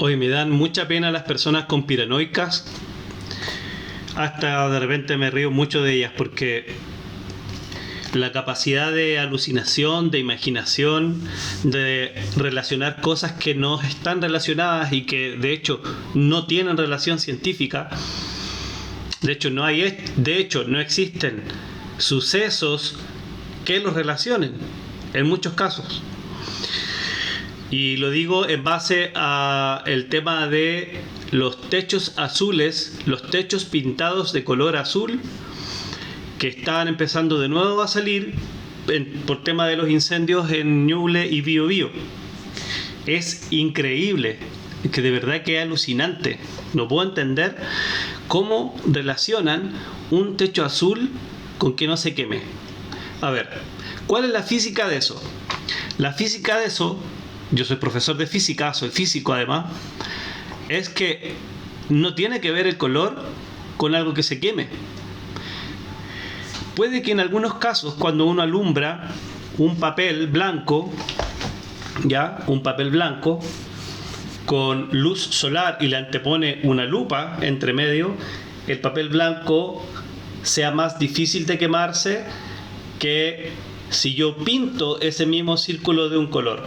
Hoy me dan mucha pena las personas conspiranoicas. Hasta de repente me río mucho de ellas porque la capacidad de alucinación, de imaginación, de relacionar cosas que no están relacionadas y que de hecho no tienen relación científica. De hecho no existen sucesos que los relacionen en muchos casos. Y lo digo en base a el tema de los techos azules, los techos pintados de color azul, que están empezando de nuevo a salir por tema de los incendios en Ñuble y Biobío. Es increíble, que de verdad que es alucinante. No puedo entender cómo relacionan un techo azul con que no se queme. A ver, ¿cuál es la física de eso? La física de eso, yo soy profesor de física, soy físico además, es que no tiene que ver el color con algo que se queme. Puede que en algunos casos, cuando uno alumbra un papel blanco, un papel blanco con luz solar y le antepone una lupa entre medio, el papel blanco sea más difícil de quemarse que si yo pinto ese mismo círculo de un color.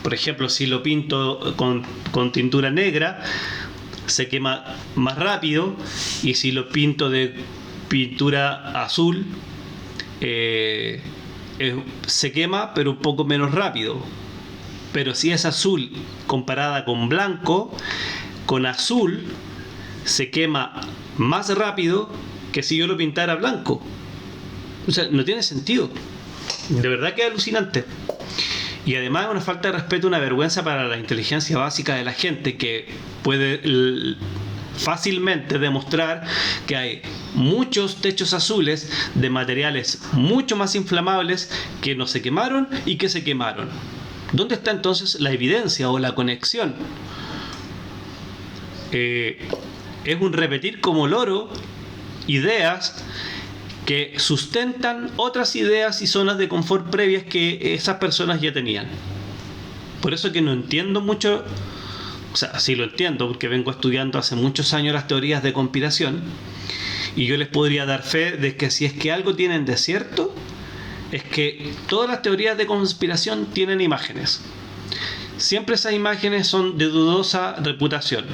Por ejemplo, si lo pinto con tintura negra, se quema más rápido, y si lo pinto de pintura azul, se quema pero un poco menos rápido. Pero si es azul comparada con blanco, con azul se quema más rápido que si yo lo pintara blanco. O sea, no tiene sentido. De verdad que es alucinante. Y además es una falta de respeto, una vergüenza para la inteligencia básica de la gente, que puede fácilmente demostrar que hay muchos techos azules de materiales mucho más inflamables que no se quemaron y que se quemaron. ¿Dónde está entonces la evidencia o la conexión? Es un repetir como loro ideas que sustentan otras ideas y zonas de confort previas que esas personas ya tenían. Por eso que no entiendo mucho, o sea, sí lo entiendo porque vengo estudiando hace muchos años las teorías de conspiración, y yo les podría dar fe de que si es que algo tienen de cierto, es que todas las teorías de conspiración tienen imágenes. Siempre esas imágenes son de dudosa reputación.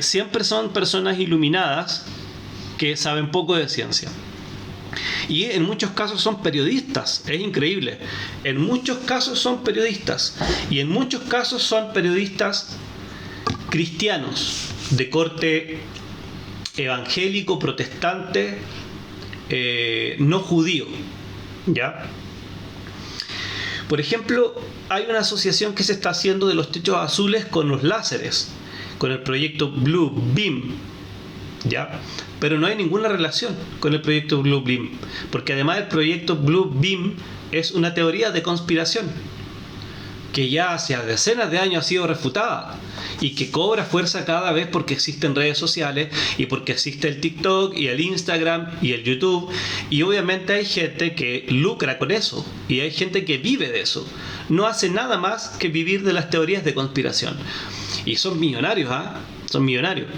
Siempre son personas iluminadas que saben poco de ciencia. Y en muchos casos son periodistas. Es increíble. En muchos casos son periodistas. Y en muchos casos son periodistas cristianos, de corte evangélico, protestante, no judío. Por ejemplo, hay una asociación que se está haciendo de los techos azules con los láseres, con el proyecto Blue Beam. Pero no hay ninguna relación con el proyecto Blue Beam, porque además el proyecto Blue Beam es una teoría de conspiración que ya hace decenas de años ha sido refutada y que cobra fuerza cada vez porque existen redes sociales y porque existe el TikTok y el Instagram y el YouTube, y obviamente hay gente que lucra con eso y hay gente que vive de eso. No hace nada más que vivir de las teorías de conspiración, y son millonarios, son millonarios.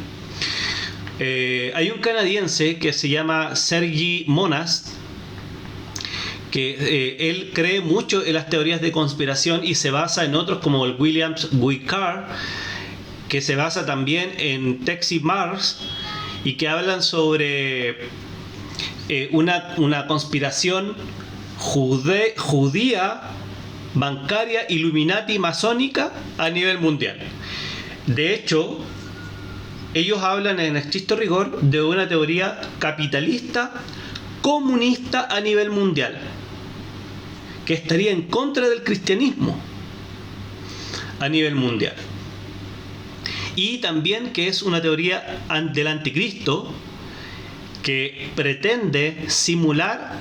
Hay un canadiense que se llama Sergi Monas, que él cree mucho en las teorías de conspiración y se basa en otros como el Williams Guicard, que se basa también en Texi Mars, y que hablan sobre una conspiración judía, bancaria, Illuminati, masónica a nivel mundial. De hecho, ellos hablan en estricto rigor de una teoría capitalista comunista a nivel mundial, que estaría en contra del cristianismo a nivel mundial. Y también que es una teoría del anticristo que pretende simular,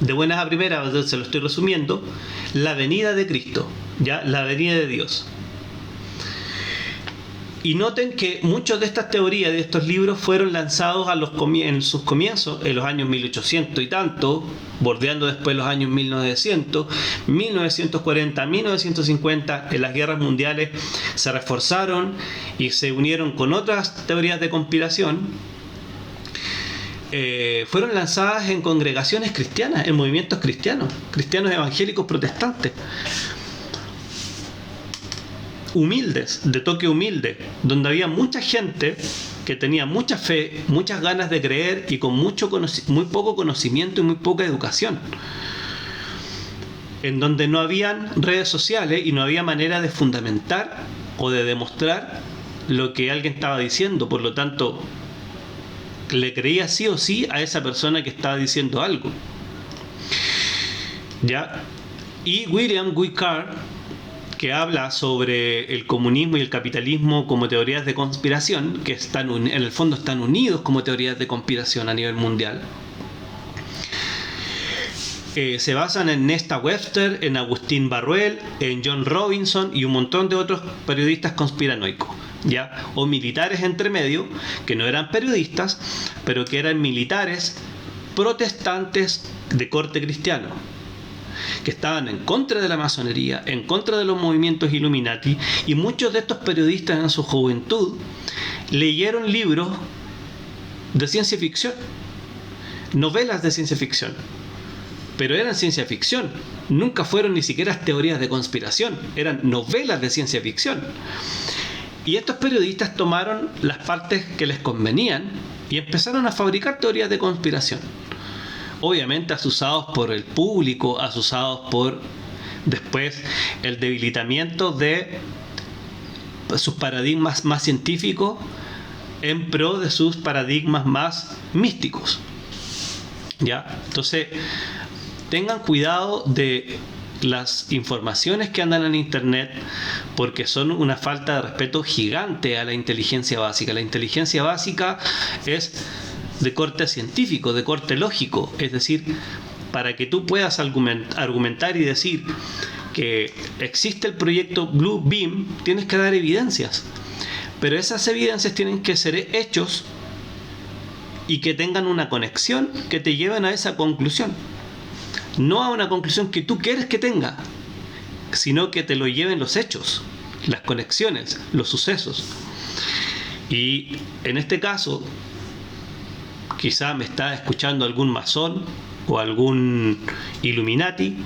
de buenas a primeras, se lo estoy resumiendo, la venida de Cristo, la venida de Dios. Y noten que muchas de estas teorías de estos libros fueron lanzados en sus comienzos, en los años 1800 y tanto, bordeando después los años 1900, 1940, 1950. En las guerras mundiales se reforzaron y se unieron con otras teorías de conspiración. Fueron lanzadas en congregaciones cristianas, en movimientos cristianos evangélicos protestantes, humildes, de toque humilde, donde había mucha gente que tenía mucha fe, muchas ganas de creer y con muy poco conocimiento y muy poca educación, en donde no habían redes sociales y no había manera de fundamentar o de demostrar lo que alguien estaba diciendo. Por lo tanto, le creía sí o sí a esa persona que estaba diciendo algo, ¿ya? Y William Guicard, que habla sobre el comunismo y el capitalismo como teorías de conspiración, que en el fondo están unidos como teorías de conspiración a nivel mundial. Se basan en Nesta Webster, en Agustín Barruel, en John Robinson y un montón de otros periodistas conspiranoicos, ¿ya? O militares entre medio, que no eran periodistas, pero que eran militares protestantes de corte cristiano, que estaban en contra de la masonería, en contra de los movimientos Illuminati, y muchos de estos periodistas en su juventud leyeron libros de ciencia ficción, novelas de ciencia ficción, pero eran ciencia ficción, nunca fueron ni siquiera teorías de conspiración, eran novelas de ciencia ficción. Y estos periodistas tomaron las partes que les convenían y empezaron a fabricar teorías de conspiración. Obviamente asusados por el público, asusados por después el debilitamiento de sus paradigmas más científicos en pro de sus paradigmas más místicos, ¿ya? Entonces, tengan cuidado de las informaciones que andan en internet, porque son una falta de respeto gigante a la inteligencia básica. La inteligencia básica es de corte científico, de corte lógico, es decir, para que tú puedas argumentar y decir que existe el proyecto Blue Beam, tienes que dar evidencias, pero esas evidencias tienen que ser hechos y que tengan una conexión que te lleven a esa conclusión, no a una conclusión que tú quieres que tenga, sino que te lo lleven los hechos, las conexiones, los sucesos. Y en este caso, quizá me está escuchando algún masón o algún Illuminati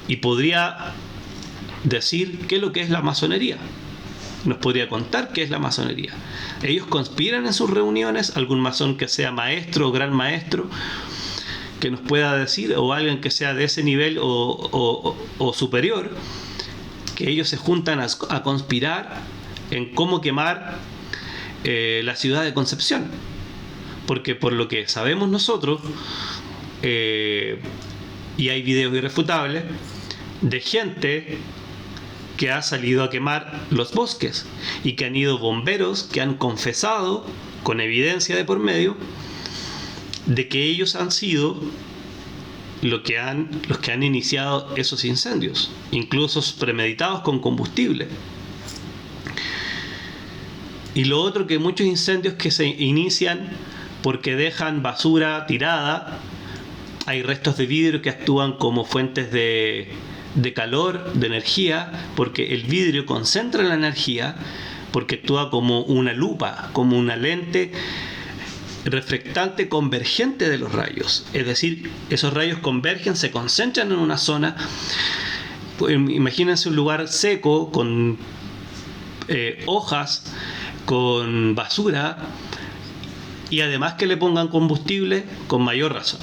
y podría decir qué es lo que es la masonería. Nos podría contar qué es la masonería. Ellos conspiran en sus reuniones, algún masón que sea maestro o gran maestro que nos pueda decir, o alguien que sea de ese nivel o superior, que ellos se juntan a conspirar en cómo quemar la ciudad de Concepción. Porque por lo que sabemos nosotros, y hay videos irrefutables de gente que ha salido a quemar los bosques, y que han ido bomberos que han confesado con evidencia de por medio de que ellos han sido los que han iniciado esos incendios, incluso premeditados con combustible. Y lo otro, que muchos incendios que se inician porque dejan basura tirada, hay restos de vidrio que actúan como fuentes de calor, de energía, porque el vidrio concentra la energía, porque actúa como una lupa, como una lente reflectante convergente de los rayos. Es decir, esos rayos convergen, se concentran en una zona. Imagínense un lugar seco, con hojas, con basura, y además que le pongan combustible, con mayor razón.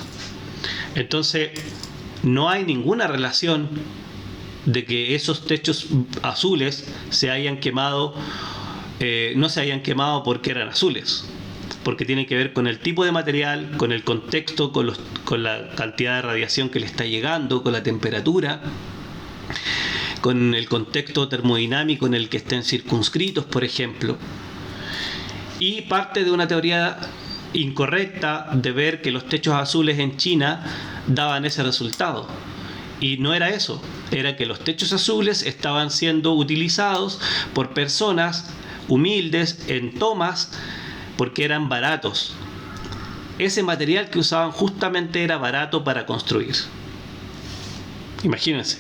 Entonces, no hay ninguna relación de que esos techos azules se hayan quemado, no se hayan quemado porque eran azules, porque tiene que ver con el tipo de material, con el contexto, con la cantidad de radiación que le está llegando, con la temperatura, con el contexto termodinámico en el que estén circunscritos, por ejemplo. Y parte de una teoría incorrecta de ver que los techos azules en China daban ese resultado. Y no era eso, era que los techos azules estaban siendo utilizados por personas humildes, en tomas, porque eran baratos. Ese material que usaban justamente era barato para construir. Imagínense.